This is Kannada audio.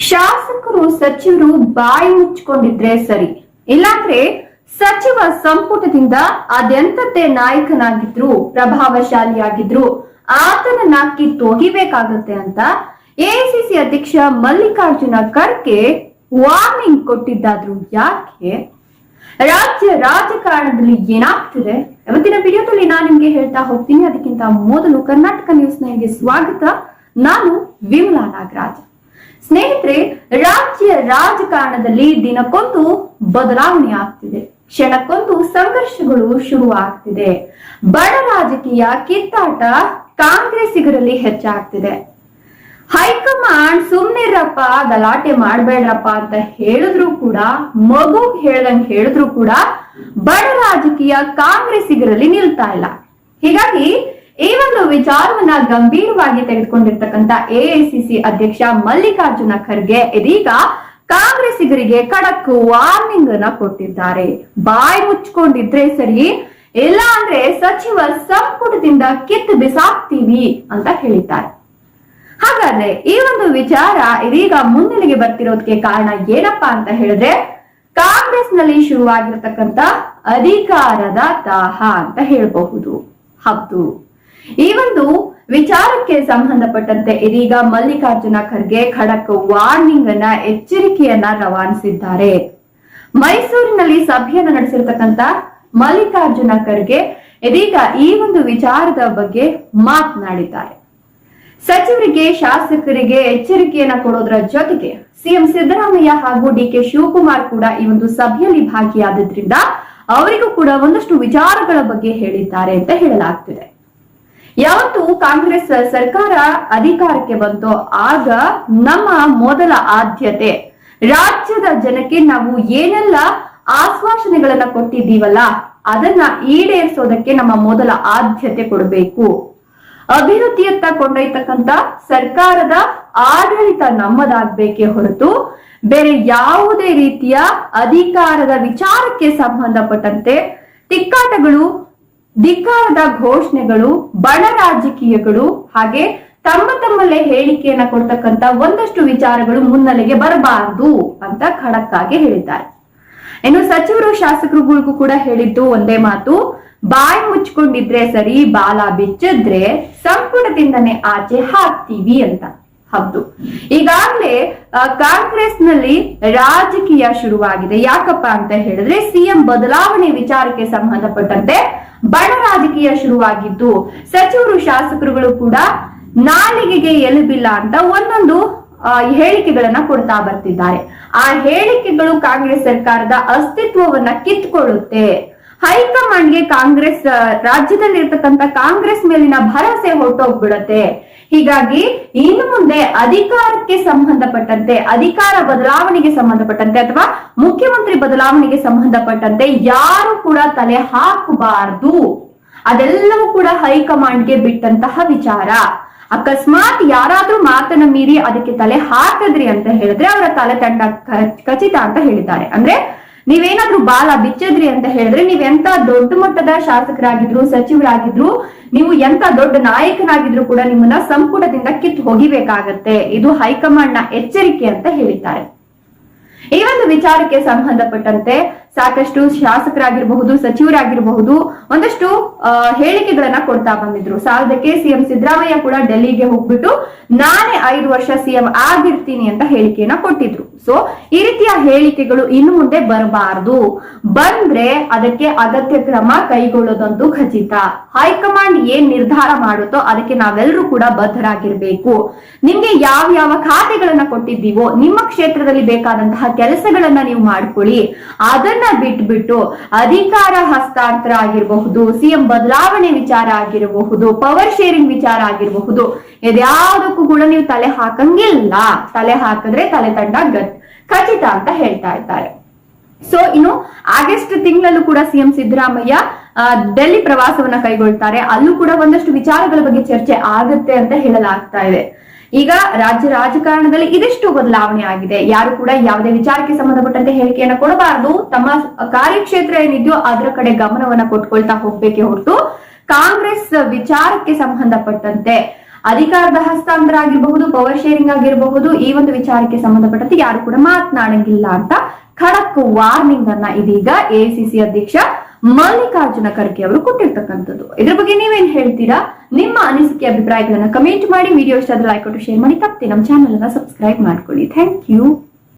ಶಾಸಕರು ಸಚಿವರು ಬಾಯಿ ಮುಚ್ಕೊಂಡಿದ್ರೆ ಸರಿ, ಇಲ್ಲಾಂದ್ರೆ ಸಚಿವ ಸಂಪುಟದಿಂದ ಅದೆಂತದ್ದೇ ನಾಯಕನಾಗಿದ್ರು, ಪ್ರಭಾವಶಾಲಿಯಾಗಿದ್ರು ಆತನನ್ನ ಕಿತ್ತೊಗಿಬೇಕಾಗತ್ತೆ ಅಂತ ಎಐಸಿಸಿ ಅಧ್ಯಕ್ಷ ಮಲ್ಲಿಕಾರ್ಜುನ ಖರ್ಗೆ ವಾರ್ನಿಂಗ್ ಕೊಟ್ಟಿದ್ದಾದ್ರು ಯಾಕೆ? ರಾಜ್ಯ ರಾಜಕಾರಣದಲ್ಲಿ ಏನಾಗ್ತಿದೆ ಇವತ್ತಿನ ವಿಡಿಯೋದಲ್ಲಿ ನಾನು ನಿಮ್ಗೆ ಹೇಳ್ತಾ ಹೋಗ್ತೀನಿ. ಅದಕ್ಕಿಂತ ಮೊದಲು ಕರ್ನಾಟಕ ನ್ಯೂಸ್ ನೈನ್ಗೆ ಸ್ವಾಗತ. ನಾನು ವಿಮಲಾ ನಾಗರಾಜ್. ಸ್ನೇಹಿತರೆ, ರಾಜ್ಯ ರಾಜಕಾರಣದಲ್ಲಿ ದಿನಕ್ಕೊಂದು ಬದಲಾವಣೆ ಆಗ್ತಿದೆ, ಕ್ಷಣಕ್ಕೊಂದು ಸಂಘರ್ಷಗಳು ಶುರು ಆಗ್ತಿದೆ. ಬಡ ರಾಜಕೀಯ ಕಿತ್ತಾಟ ಕಾಂಗ್ರೆಸ್ಸಿಗರಲ್ಲಿ ಹೆಚ್ಚಾಗ್ತಿದೆ. ಹೈಕಮಾಂಡ್ ಸುಮ್ನಿರಪ್ಪ, ಗಲಾಟೆ ಮಾಡ್ಬೇಡ್ರಪ್ಪ ಅಂತ ಹೇಳಿದ್ರು ಕೂಡ, ಮಗು ಹೇಳ್ದಂಗ್ ಹೇಳಿದ್ರು ಕೂಡ ಬಡ ರಾಜಕೀಯ ಕಾಂಗ್ರೆಸ್ಸಿಗರಲ್ಲಿ ನಿಲ್ತಾ ಇಲ್ಲ. ಹೀಗಾಗಿ ಈ ಒಂದು ವಿಚಾರವನ್ನ ಗಂಭೀರವಾಗಿ ತೆಗೆದುಕೊಂಡಿರ್ತಕ್ಕಂಥ ಎಐಸಿಸಿ ಅಧ್ಯಕ್ಷ ಮಲ್ಲಿಕಾರ್ಜುನ ಖರ್ಗೆ ಇದೀಗ ಕಾಂಗ್ರೆಸ್ಸಿಗರಿಗೆ ಖಡಕ್ ವಾರ್ನಿಂಗ್ ಅನ್ನ ಕೊಟ್ಟಿದ್ದಾರೆ. ಬಾಯಿ ಮುಚ್ಕೊಂಡಿದ್ರೆ ಸರಿ, ಇಲ್ಲ ಅಂದ್ರೆ ಸಚಿವ ಸಂಪುಟದಿಂದ ಕಿತ್ತು ಬಿಸಾಕ್ತೀವಿ ಅಂತ ಹೇಳಿದ್ದಾರೆ. ಹಾಗಾದ್ರೆ ಈ ಒಂದು ವಿಚಾರ ಇದೀಗ ಮುನ್ನೆಲೆಗೆ ಬರ್ತಿರೋದಕ್ಕೆ ಕಾರಣ ಏನಪ್ಪಾ ಅಂತ ಹೇಳಿದ್ರೆ, ಕಾಂಗ್ರೆಸ್ ನಲ್ಲಿ ಶುರುವಾಗಿರತಕ್ಕಂತ ಅಧಿಕಾರದ ದಾಹ ಅಂತ ಹೇಳಬಹುದು. ಹೌದು, ಈ ಒಂದು ವಿಚಾರಕ್ಕೆ ಸಂಬಂಧಪಟ್ಟಂತೆ ಇದೀಗ ಮಲ್ಲಿಕಾರ್ಜುನ ಖರ್ಗೆ ಖಡಕ್ ವಾರ್ನಿಂಗ್ ಅನ್ನ, ಎಚ್ಚರಿಕೆಯನ್ನ ರವಾನಿಸಿದ್ದಾರೆ. ಮೈಸೂರಿನಲ್ಲಿ ಸಭೆಯನ್ನ ನಡೆಸಿರ್ತಕ್ಕಂತ ಮಲ್ಲಿಕಾರ್ಜುನ ಖರ್ಗೆ ಇದೀಗ ಈ ಒಂದು ವಿಚಾರದ ಬಗ್ಗೆ ಮಾತನಾಡಿದ್ದಾರೆ. ಸಚಿವರಿಗೆ, ಶಾಸಕರಿಗೆ ಎಚ್ಚರಿಕೆಯನ್ನ ಕೊಡೋದ್ರ ಜೊತೆಗೆ ಸಿಎಂ ಸಿದ್ದರಾಮಯ್ಯ ಹಾಗೂ ಡಿಕೆ ಶಿವಕುಮಾರ್ ಕೂಡ ಈ ಒಂದು ಸಭೆಯಲ್ಲಿ ಭಾಗಿಯಾದ್ರಿಂದ ಅವರಿಗೂ ಕೂಡ ಒಂದಷ್ಟು ವಿಚಾರಗಳ ಬಗ್ಗೆ ಹೇಳಿದ್ದಾರೆ ಅಂತ ಹೇಳಲಾಗ್ತಿದೆ. ಯಾವತ್ತು ಕಾಂಗ್ರೆಸ್ ಸರ್ಕಾರ ಅಧಿಕಾರಕ್ಕೆ ಬಂತೋ ಆಗ ನಮ್ಮ ಮೊದಲ ಆದ್ಯತೆ ರಾಜ್ಯದ ಜನಕ್ಕೆ ನಾವು ಏನೆಲ್ಲ ಆಶ್ವಾಸನೆಗಳನ್ನ ಕೊಟ್ಟಿದ್ದೀವಲ್ಲ ಅದನ್ನ ಈಡೇರಿಸೋದಕ್ಕೆ ನಮ್ಮ ಮೊದಲ ಆದ್ಯತೆ ಕೊಡಬೇಕು. ಅಭಿವೃದ್ಧಿಯತ್ತ ಕೊಂಡೊಯ್ತಕ್ಕಂತ ಸರ್ಕಾರದ ಆಡಳಿತ ನಮ್ಮದಾಗಬೇಕೇ ಹೊರತು ಬೇರೆ ಯಾವುದೇ ರೀತಿಯ ಅಧಿಕಾರದ ವಿಚಾರಕ್ಕೆ ಸಂಬಂಧಪಟ್ಟಂತೆ ತಿಕ್ಕಾಟಗಳು, ಧಿಕ್ಕಾರದ ಘೋಷಣೆಗಳು, ಬಣ ರಾಜಕೀಯಗಳು ಹಾಗೆ ತಮ್ಮಲ್ಲೇ ಹೇಳಿಕೆಯನ್ನ ಕೊಡ್ತಕ್ಕಂತ ಒಂದಷ್ಟು ವಿಚಾರಗಳು ಮುನ್ನೆಲೆಗೆ ಬರಬಾರದು ಅಂತ ಖಡಕ್ ಆಗಿ ಹೇಳಿದ್ದಾರೆ. ಇನ್ನು ಸಚಿವರು, ಶಾಸಕರುಗಳಿಗೂ ಕೂಡ ಹೇಳಿದ್ದು ಒಂದೇ ಮಾತು, ಬಾಯಿ ಮುಚ್ಕೊಂಡಿದ್ರೆ ಸರಿ, ಬಾಲ ಬಿಚ್ಚಿದ್ರೆ ಸಂಪುಟದಿಂದನೇ ಆಚೆ ಹಾಕ್ತೀವಿ ಅಂತ. ಹೌದು, ಈಗಾಗಲೇ ಕಾಂಗ್ರೆಸ್ ನಲ್ಲಿ ರಾಜಕೀಯ ಶುರುವಾಗಿದೆ. ಯಾಕಪ್ಪ ಅಂತ ಹೇಳಿದ್ರೆ, ಸಿಎಂ ಬದಲಾವಣೆ ವಿಚಾರಕ್ಕೆ ಸಂಬಂಧಪಟ್ಟಂತೆ ಬಣ ರಾಜಕೀಯ ಶುರುವಾಗಿದ್ದು, ಸಚಿವರು ಶಾಸಕರುಗಳು ಕೂಡ ನಾಲಿಗೆಗೆ ಎಲುಬಿಲ್ಲ ಅಂತ ಒಂದೊಂದು ಹೇಳಿಕೆಗಳನ್ನ ಕೊಡ್ತಾ ಬರ್ತಿದ್ದಾರೆ. ಆ ಹೇಳಿಕೆಗಳು ಕಾಂಗ್ರೆಸ್ ಸರ್ಕಾರದ ಅಸ್ತಿತ್ವವನ್ನ ಕಿತ್ಕೊಳ್ಳುತ್ತೆ. ಹೈಕಮಾಂಡ್ಗೆ ಕಾಂಗ್ರೆಸ್, ರಾಜ್ಯದಲ್ಲಿ ಇರ್ತಕ್ಕಂಥ ಕಾಂಗ್ರೆಸ್ ಮೇಲಿನ ಭರವಸೆ ಹೊರಟೋಗ್ಬಿಡತ್ತೆ. ಹೀಗಾಗಿ ಇನ್ನು ಮುಂದೆ ಅಧಿಕಾರಕ್ಕೆ ಸಂಬಂಧಪಟ್ಟಂತೆ, ಅಧಿಕಾರ ಬದಲಾವಣೆಗೆ ಸಂಬಂಧಪಟ್ಟಂತೆ ಅಥವಾ ಮುಖ್ಯಮಂತ್ರಿ ಬದಲಾವಣೆಗೆ ಸಂಬಂಧಪಟ್ಟಂತೆ ಯಾರು ಕೂಡ ತಲೆ ಹಾಕಬಾರದು. ಅದೆಲ್ಲವೂ ಕೂಡ ಹೈಕಮಾಂಡ್ಗೆ ಬಿಟ್ಟಂತಹ ವಿಚಾರ. ಅಕಸ್ಮಾತ್ ಯಾರಾದ್ರೂ ಮಾತನ್ನ ಮೀರಿ ಅದಕ್ಕೆ ತಲೆ ಹಾಕಿದ್ರಿ ಅಂತ ಹೇಳಿದ್ರೆ ಅವರ ತಲೆ ತಂಡ ಖಚಿತ ಅಂತ ಹೇಳಿದ್ದಾರೆ. ಅಂದ್ರೆ ನೀವೇನಾದ್ರೂ ಬಾಲ ಬಿಚ್ಚಿದ್ರಿ ಅಂತ ಹೇಳಿದ್ರೆ, ನೀವೆಂತ ದೊಡ್ಡ ಮಟ್ಟದ ಶಾಸಕರಾಗಿದ್ರು, ಸಚಿವರಾಗಿದ್ರು, ನೀವು ಎಂತ ದೊಡ್ಡ ನಾಯಕನಾಗಿದ್ರು ಕೂಡ ನಿಮ್ಮನ್ನ ಸಂಪುಟದಿಂದ ಕಿತ್ತು ಹೋಗಿಬೇಕಾಗತ್ತೆ. ಇದು ಹೈಕಮಾಂಡ್ ನ ಎಚ್ಚರಿಕೆ ಅಂತ ಹೇಳಿದ್ದಾರೆ. ಈ ಒಂದು ವಿಚಾರಕ್ಕೆ ಸಂಬಂಧಪಟ್ಟಂತೆ ಸಾಕಷ್ಟು ಶಾಸಕರಾಗಿರಬಹುದು, ಸಚಿವರಾಗಿರಬಹುದು ಒಂದಷ್ಟು ಹೇಳಿಕೆಗಳನ್ನ ಕೊಡ್ತಾ ಬಂದಿದ್ರು. ಸಾಲದಕ್ಕೆ ಸಿಎಂ ಸಿದ್ದರಾಮಯ್ಯ ಕೂಡ ಡೆಲ್ಲಿಗೆ ಹೋಗ್ಬಿಟ್ಟು ನಾನೇ 5 ವರ್ಷ ಸಿಎಂ ಆಗಿರ್ತೀನಿ ಅಂತ ಹೇಳಿಕೆಯನ್ನ ಕೊಟ್ಟಿದ್ರು. ಸೊ ಈ ರೀತಿಯ ಹೇಳಿಕೆಗಳು ಇನ್ನು ಮುಂದೆ ಬರಬಾರದು. ಬಂದ್ರೆ ಅದಕ್ಕೆ ಅಗತ್ಯ ಕ್ರಮ ಕೈಗೊಳ್ಳೋದಂತೂ ಖಚಿತ. ಹೈಕಮಾಂಡ್ ಏನ್ ನಿರ್ಧಾರ ಮಾಡುತ್ತೋ ಅದಕ್ಕೆ ನಾವೆಲ್ಲರೂ ಕೂಡ ಬದ್ಧರಾಗಿರ್ಬೇಕು. ನಿಮ್ಗೆ ಯಾವ ಖಾತೆಗಳನ್ನ ಕೊಟ್ಟಿದ್ದೀವೋ, ನಿಮ್ಮ ಕ್ಷೇತ್ರದಲ್ಲಿ ಬೇಕಾದಂತಹ ಕೆಲಸಗಳನ್ನ ನೀವು ಮಾಡ್ಕೊಳ್ಳಿ. ಅದನ್ನ ಬಿಟ್ಬಿಟ್ಟು ಅಧಿಕಾರ ಹಸ್ತಾಂತರ ಆಗಿರಬಹುದು, ಸಿಎಂ ಬದಲಾವಣೆ ವಿಚಾರ ಆಗಿರಬಹುದು, ಪವರ್ ಶೇರಿಂಗ್ ವಿಚಾರ ಆಗಿರಬಹುದು, ಇದ್ಯಾವುದಕ್ಕೂ ಕೂಡ ನೀವು ತಲೆ ಹಾಕಂಗಿಲ್ಲ. ತಲೆ ಹಾಕಿದ್ರೆ ತಲೆ ತಂಡ ಖಚಿತ ಅಂತ ಹೇಳ್ತಾ ಇದ್ದಾರೆ. ಸೊ ಇನ್ನು ಆಗಸ್ಟ್ ತಿಂಗಳಲ್ಲೂ ಕೂಡ ಸಿಎಂ ಸಿದ್ದರಾಮಯ್ಯ ಡೆಲ್ಲಿ ಪ್ರವಾಸವನ್ನ ಕೈಗೊಳ್ತಾರೆ. ಅಲ್ಲೂ ಕೂಡ ಒಂದಷ್ಟು ವಿಚಾರಗಳ ಬಗ್ಗೆ ಚರ್ಚೆ ಆಗುತ್ತೆ ಅಂತ ಹೇಳಲಾಗ್ತಾ ಇದೆ. ಈಗ ರಾಜ್ಯ ರಾಜಕಾರಣದಲ್ಲಿ ಇದಿಷ್ಟು ಬದಲಾವಣೆ ಆಗಿದೆ. ಯಾರು ಕೂಡ ಯಾವುದೇ ವಿಚಾರಕ್ಕೆ ಸಂಬಂಧಪಟ್ಟಂತೆ ಹೇಳಿಕೆಯನ್ನ ಕೊಡಬಾರದು. ತಮ್ಮ ಕಾರ್ಯಕ್ಷೇತ್ರ ಏನಿದೆಯೋ ಅದರ ಕಡೆ ಗಮನವನ್ನ ಕೊಟ್ಕೊಳ್ತಾ ಹೋಗ್ಬೇಕೆ ಹೊರತು ಕಾಂಗ್ರೆಸ್ ವಿಚಾರಕ್ಕೆ ಸಂಬಂಧಪಟ್ಟಂತೆ ಅಧಿಕಾರದ ಹಸ್ತಾಂತರ ಆಗಿರಬಹುದು, ಪವರ್ ಶೇರಿಂಗ್ ಆಗಿರಬಹುದು, ಈ ಒಂದು ವಿಚಾರಕ್ಕೆ ಸಂಬಂಧಪಟ್ಟಂತೆ ಯಾರು ಕೂಡ ಮಾತನಾಡಂಗಿಲ್ಲ ಅಂತ ಖಡಕ್ ವಾರ್ನಿಂಗ್ ಅನ್ನ ಇದೀಗ ಎಐಸಿಸಿ ಅಧ್ಯಕ್ಷ ಮಲ್ಲಿಕಾರ್ಜುನ ಖರ್ಗೆ ಅವರು ಕೊಟ್ಟಿರ್ತಕ್ಕಂಥದ್ದು. ಇದ್ರ ಬಗ್ಗೆ ನೀವೇನ್ ಹೇಳ್ತೀರಾ? ನಿಮ್ಮ ಅನಿಸಿಕೆ ಅಭಿಪ್ರಾಯಗಳನ್ನ ಕಮೆಂಟ್ ಮಾಡಿ. ವಿಡಿಯೋ ಇಷ್ಟ ಆದ್ರೆ ಲೈಕ್ ಕೊಟ್ಟು ಶೇರ್ ಮಾಡಿ. ತಪ್ಪದೆ ನಮ್ಮ ಚಾನೆಲ್ ಅನ್ನ ಸಬ್ಸ್ಕ್ರೈಬ್ ಮಾಡ್ಕೊಳ್ಳಿ. Thank you.